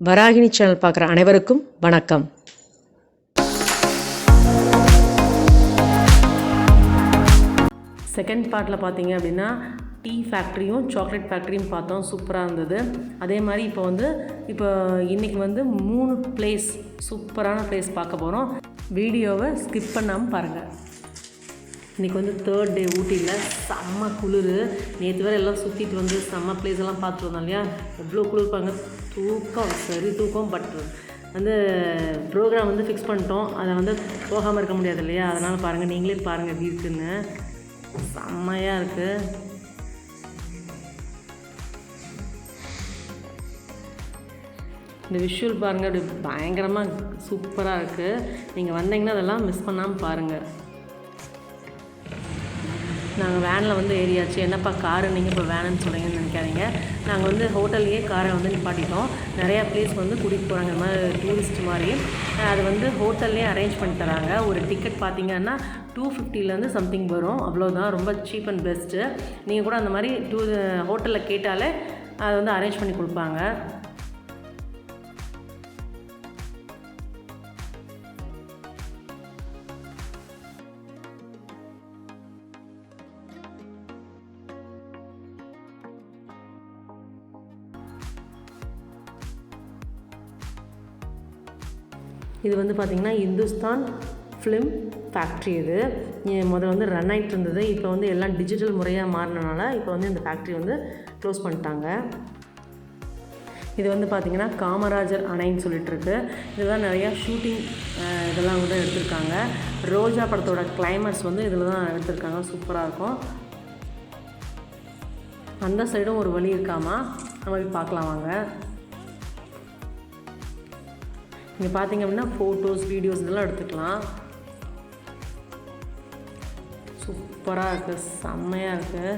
Varahini channel பார்க்குற அனைவருக்கும் வணக்கம். செகண்ட் பார்ட்டில் பார்த்தீங்க அப்படின்னா டீ ஃபேக்ட்ரியும் சாக்லேட் ஃபேக்ட்ரியும் பார்த்தோம். சூப்பராக இருந்தது. அதே மாதிரி இப்போ இன்றைக்கி 3 பிளேஸ், சூப்பரான பிளேஸ் பார்க்க போகிறோம். வீடியோவை ஸ்கிப் பண்ணாமல் பாருங்கள். இன்றைக்கி 3rd டே ஊட்டியில் செம்ம குளிர். நேற்று வேறு எல்லாம் சுற்றிட்டு செம்ம பிளேஸ் எல்லாம் பார்த்துட்டு வந்தோம் இல்லையா, எவ்வளோ குளிர்ப்பாங்க, தூக்கம் சரி தூக்கம். பட் ப்ரோக்ராம் ஃபிக்ஸ் பண்ணிட்டோம், அதை போகாமல் இருக்க முடியாது இல்லையா. அதனால் பாருங்கள், நீங்களே பாருங்கள் எப்படி இருக்குன்னு, செம்மையாக இருக்குது. இந்த விஷுவல் பாருங்கள், அப்படி பயங்கரமாக சூப்பராக இருக்குது. நீங்கள் வந்தீங்கன்னா அதெல்லாம் மிஸ் பண்ணாமல் பாருங்கள். நாங்கள் வேனில் ஏறியாச்சு. என்னப்பா காரு நீங்கள் இப்போ வேனுன்னு சொல்கிறீங்கன்னு நினைக்காதீங்க. நாங்கள் ஹோட்டல்லையே காரை நிப்பாட்டிட்டோம். நிறையா பிளேஸ் கூட்டிகிட்டு போகிறாங்க. இந்த மாதிரி டூரிஸ்ட் மாதிரி அது ஹோட்டல்லையே அரேஞ்ச் பண்ணி தராங்க. ஒரு டிக்கெட் பார்த்திங்கன்னா 250 சம்திங் வரும், அவ்வளோதான். ரொம்ப சீப் அண்ட் பெஸ்ட்டு. நீங்கள் கூட அந்த மாதிரி ஹோட்டலில் கேட்டாலே அதை அரேஞ்ச் பண்ணி கொடுப்பாங்க. இது பார்த்திங்கன்னா இந்துஸ்தான் ஃபிலிம் ஃபேக்ட்ரி. இது முதல்ல ரன் ஆகிட்டு இருந்தது. இப்போ எல்லாம் டிஜிட்டல் முறையாக மாறினால இப்போ இந்த ஃபேக்ட்ரி க்ளோஸ் பண்ணிட்டாங்க. இது பார்த்திங்கன்னா காமராஜர் அணைன்னு சொல்லிட்டுருக்கு. இதுதான் நிறையா ஷூட்டிங் இதெல்லாம் கூட எடுத்திருக்காங்க. ரோஜா படத்தோட கிளைமேக்ஸ் இதில் தான் எடுத்திருக்காங்க. சூப்பராக இருக்கும். அந்த சைடும் ஒரு வழி இருக்காமா, நம்ம போய் பார்க்கலாம் வாங்க. இங்கே பார்த்தீங்க அப்படின்னா ஃபோட்டோஸ், வீடியோஸ் இதெல்லாம் எடுத்துக்கலாம். சூப்பராக இருக்குது, செம்மையாக இருக்குது.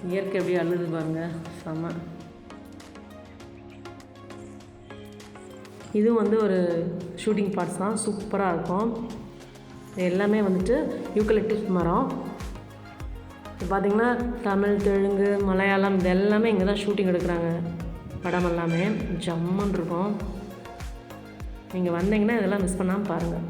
இயற்கை எப்படி அழுது பாருங்கள், செம்ம. இதுவும் ஒரு ஷூட்டிங் பார்ட்ஸ் தான், சூப்பராக இருக்கும். எல்லாமே யூக்கலிப்டஸ் மரம். இப்போ பார்த்திங்கன்னா தமிழ், தெலுங்கு, மலையாளம் இது எல்லாமே இங்கே தான் ஷூட்டிங் எடுக்கிறாங்க. படம் எல்லாமே ஜம்முன்னு இருக்கும். நீங்கள் வந்தீங்கன்னா இதெல்லாம் மிஸ் பண்ணாமல் பாருங்கள்.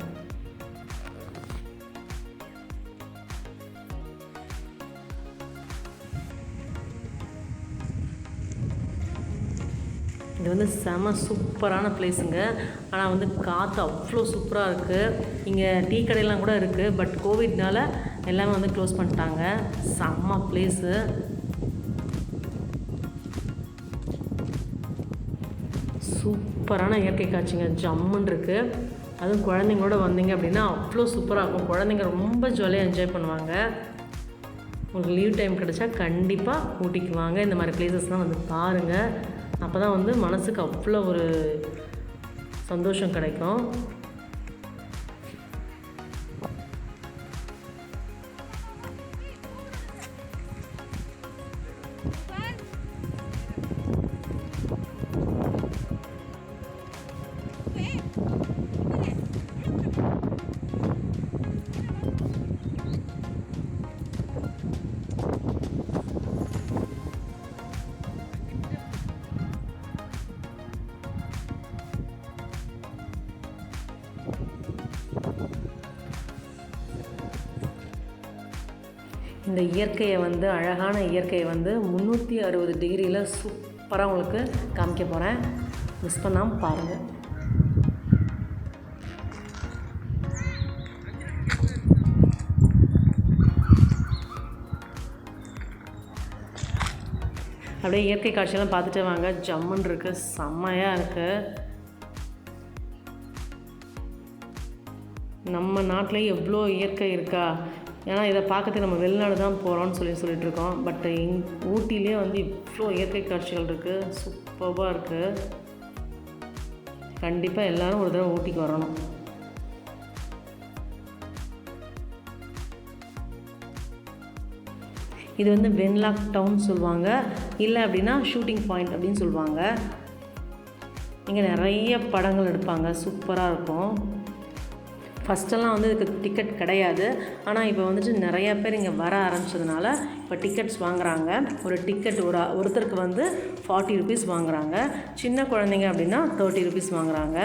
இது செம சூப்பரான பிளேஸுங்க. ஆனால் காற்று அவ்வளோ சூப்பராக இருக்குது. இங்கே டீ கடையெல்லாம் கூட இருக்குது. பட் கோவிட்னால எல்லாமே க்ளோஸ் பண்ணிட்டாங்க. செம்ம பிளேஸு. சூப்பரான இயற்கை காட்சிங்க, ஜம்முன்னு இருக்குது. அதுவும் குழந்தைங்களோட வந்தீங்க அப்படின்னா அவ்வளோ சூப்பராக இருக்கும். குழந்தைங்க ரொம்ப ஜாலியாக என்ஜாய் பண்ணுவாங்க. உங்களுக்கு லீவ் டைம் கிடச்சா கண்டிப்பாக ஊட்டிக்கு வாங்க. இந்த மாதிரி பிளேசஸ்லாம் பாருங்கள். அப்போ தான் மனசுக்கு அவ்வளோ ஒரு சந்தோஷம் கிடைக்கும். இந்த இயற்கையை அழகான இயற்கையை 360 டிகிரியில் சூப்பராக உங்களுக்கு காமிக்க போகிறேன். மிஸ் பண்ணாமல் பாருங்கள். அப்படியே இயற்கை காட்சியெல்லாம் பார்த்துட்டு வாங்க. ஜம்முன்னு இருக்குது, செம்மையாக இருக்குது. நம்ம நாட்டில் எவ்வளோ இயற்கை இருக்கா. ஏன்னா இதை பார்க்கறதுக்கு நம்ம வெளிநாடு தான் போகிறோன்னு சொல்லிட்டு இருக்கோம். பட் ஊட்டிலே இவ்வளோ இயற்கை காட்சிகள் இருக்குது, சூப்பராக இருக்குது. கண்டிப்பாக எல்லோரும் ஒரு தடவை ஊட்டிக்கு வரணும். இது வென்லாக் டவுன் சொல்லுவாங்க, இல்லை அப்படின்னா ஷூட்டிங் பாயிண்ட் அப்படின்னு சொல்லுவாங்க. இங்கே நிறைய படங்கள் எடுப்பாங்க, சூப்பராக இருக்கும். ஃபஸ்ட்டெல்லாம் வந்து இதுக்கு டிக்கெட் கிடையாது. ஆனால் இப்போ வந்துட்டு நிறையா பேர் இங்கே வர ஆரம்பிச்சதுனால இப்போ டிக்கெட்ஸ் வாங்குகிறாங்க. ஒரு டிக்கெட் ஒருத்தருக்கு வந்து 40 ருபீஸ் வாங்குகிறாங்க. சின்ன குழந்தைங்க அப்படின்னா 30 ருபீஸ் வாங்குகிறாங்க.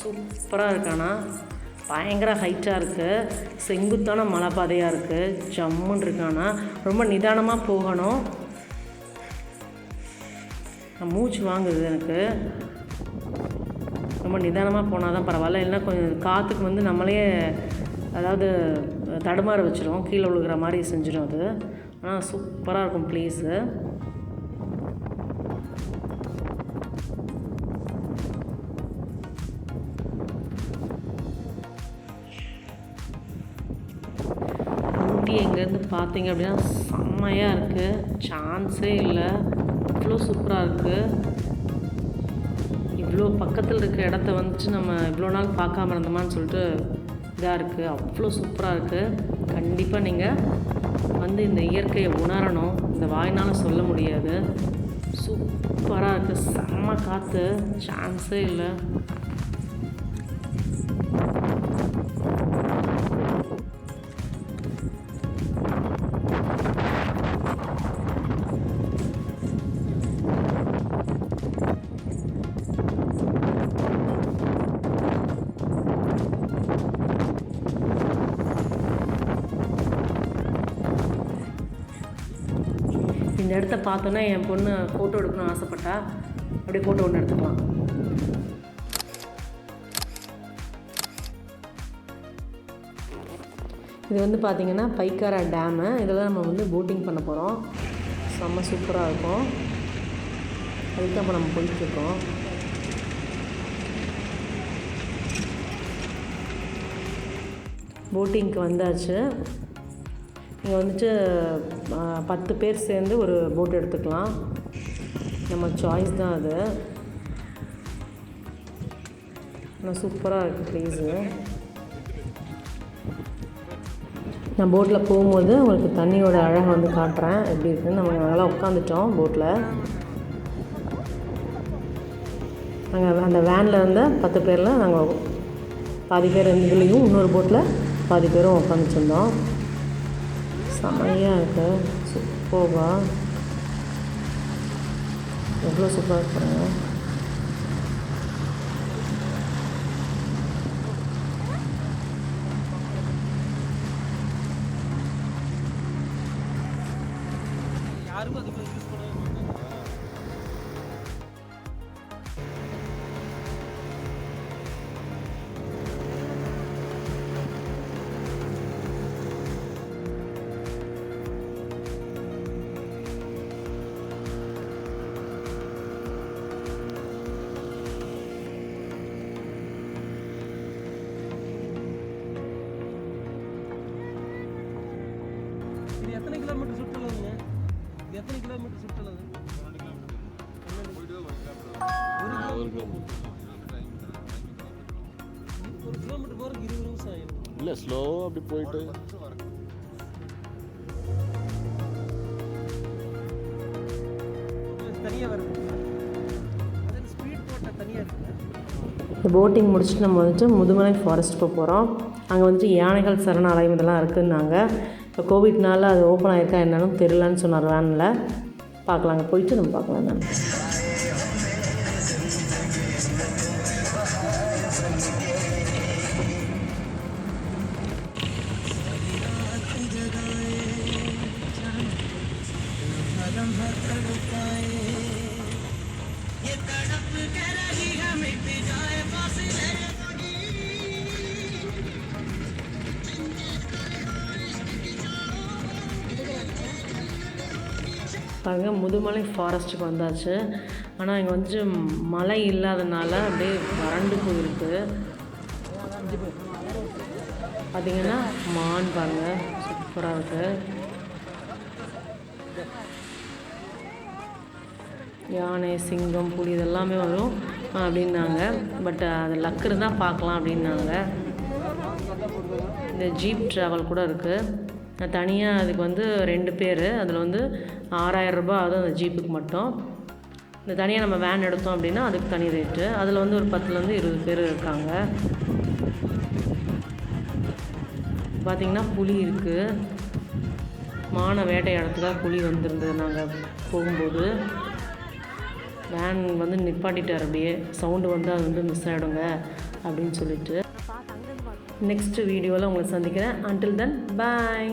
சூப்பராக இருக்கானா, பயங்கர ஹைட்டாக இருக்குது, செங்குத்தான மலைப்பாதையாக இருக்குது, ஜம்முன்னு இருக்கானா. ரொம்ப நிதானமாக போகணும். மூச்சு வாங்குது எனக்கு. ரொம்ப நிதானமாக போனால் தான் பரவாயில்ல, இல்லைன்னா கொஞ்சம் காற்றுக்கு வந்து நம்மளே அதாவது தடுமாற வச்சிடும், கீழே விழுகிற மாதிரி செஞ்சிடும் அது. ஆனால் சூப்பராக இருக்கும் ப்ளேஸு. ஊட்டி எங்கேருந்து பார்த்தீங்க அப்படின்னா செம்மையாக இருக்குது, சான்ஸே இல்லை, அவ்வளோ சூப்பராக இருக்குது. இவ்வளோ பக்கத்தில் இருக்க இடத்த வந்துட்டு நம்ம இவ்வளோ நாள் பார்க்காம இருந்தோமான்னு சொல்லிட்டு இதாக இருக்குது, அவ்வளோ சூப்பராக இருக்குது. கண்டிப்பாக நீங்கள் வந்து இந்த இயற்கையை உணரணும், இந்த வாய்னால் சொல்ல முடியாது. சூப்பராக இருக்குது, செம்ம காற்று, சான்ஸே இல்லை. இந்த இடத்த பார்த்தோன்னா என் பொண்ணு ஃபோட்டோ எடுக்கணும்னு ஆசைப்பட்டா, அப்படியே ஃபோட்டோ ஒன்று எடுத்துக்கலாம். இது வந்து பார்த்திங்கன்னா பைக்காரா டேமு. இதில் நம்ம வந்து போட்டிங் பண்ண போகிறோம். செம்ம சூப்பராக இருக்கும். அதுக்கு தான் இப்போ நம்ம போயிட்டுருக்கோம். போட்டிங்க்கு வந்தாச்சு. இங்கே வந்துட்டு 10 பேர் சேர்ந்து ஒரு போட் எடுத்துக்கலாம், நம்ம சாய்ஸ் தான் அது. ஆனால் சூப்பராக இருக்குது ப்ளேஸு. நான் போட்டில் போகும்போது உங்களுக்கு தண்ணியோட அழகை வந்து காட்டுறேன் எப்படி இருக்குன்னு. நம்ம நல்லா உட்காந்துட்டோம் போட்டில். நாங்கள் அந்த வேனில் இருந்த 10 பேரில் நாங்கள் பாதி பேர் இதுலேயும் இன்னொரு போட்டில் பாதி பேரும் உட்காந்துச்சிருந்தோம். செமையாக இருக்குது, சூப்பராக, எவ்வளோ சூப்பராக இருக்கிறாங்க. யாருக்கும் அதுக்கு யூஸ் பண்ணவே மாட்டாங்க. எத்தனை கிலோமீட்டர் சுற்றுலாங்க? எத்தனை கிலோமீட்டர் சுற்றுலா? 1 கிலோமீட்டர் போகிறதுக்கு 20 நிமிஷம் ஆயிடும். இல்லை, ஸ்லோவாக அப்படி போயிட்டு தனியாக வருது. ஸ்பீட் போட்ட தனியாக இருக்குது. போட்டிங் முடிச்சுட்டு நம்ம வந்துட்டு முதுமலை ஃபாரஸ்ட் போகிறோம். அங்கே வந்துட்டு யானைகள் சரணாலயம் இதெல்லாம் இருக்குதுன்னாங்க. இப்போ கோவிட்னால அது ஓப்பன் ஆகிருக்கா என்னன்னு தெரியலன்னு சொன்னார் வேனில். பார்க்கலாங்க, போயிட்டு நம்ம பார்க்கலாம். நான் பாருங்க, முதுமலை ஃபாரஸ்ட்டுக்கு வந்தாச்சு. ஆனால் இங்கே வந்துட்டு மழை இல்லாதனால அப்படியே வறண்டு போயிருக்கு. பார்த்திங்கன்னா மான் பாருங்கள், சூப்பராக இருக்குது. யானை, சிங்கம், புலி இதெல்லாமே வரும் அப்படின்னாங்க. பட் அது லக்கு இருந்தால் பார்க்கலாம் அப்படின்னாங்க. இந்த ஜீப் ட்ராவல் கூட இருக்குது. தனியாக அதுக்கு வந்து 2 பேர், அதில் வந்து 6000 ரூபா ஆகுது அந்த ஜீப்புக்கு மட்டும். இந்த தனியாக நம்ம வேன் எடுத்தோம் அப்படின்னா அதுக்கு தனி ரேட்டு. அதில் வந்து ஒரு 10லேருந்து 20 பேர் இருக்காங்க. பார்த்திங்கன்னா புலி இருக்குது. மான வேட்டையாடத்துக்காக புலி வந்திருந்தது. நாங்கள் போகும்போது வேன் வந்து நிப்பாட்டிட்டார். அப்படியே சவுண்டு வந்து அது வந்து மிஸ் ஆகிடுங்க அப்படின்னு சொல்லிட்டு. நெக்ஸ்ட் வீடியோவில் உங்களை சந்திக்கிறேன். until then bye.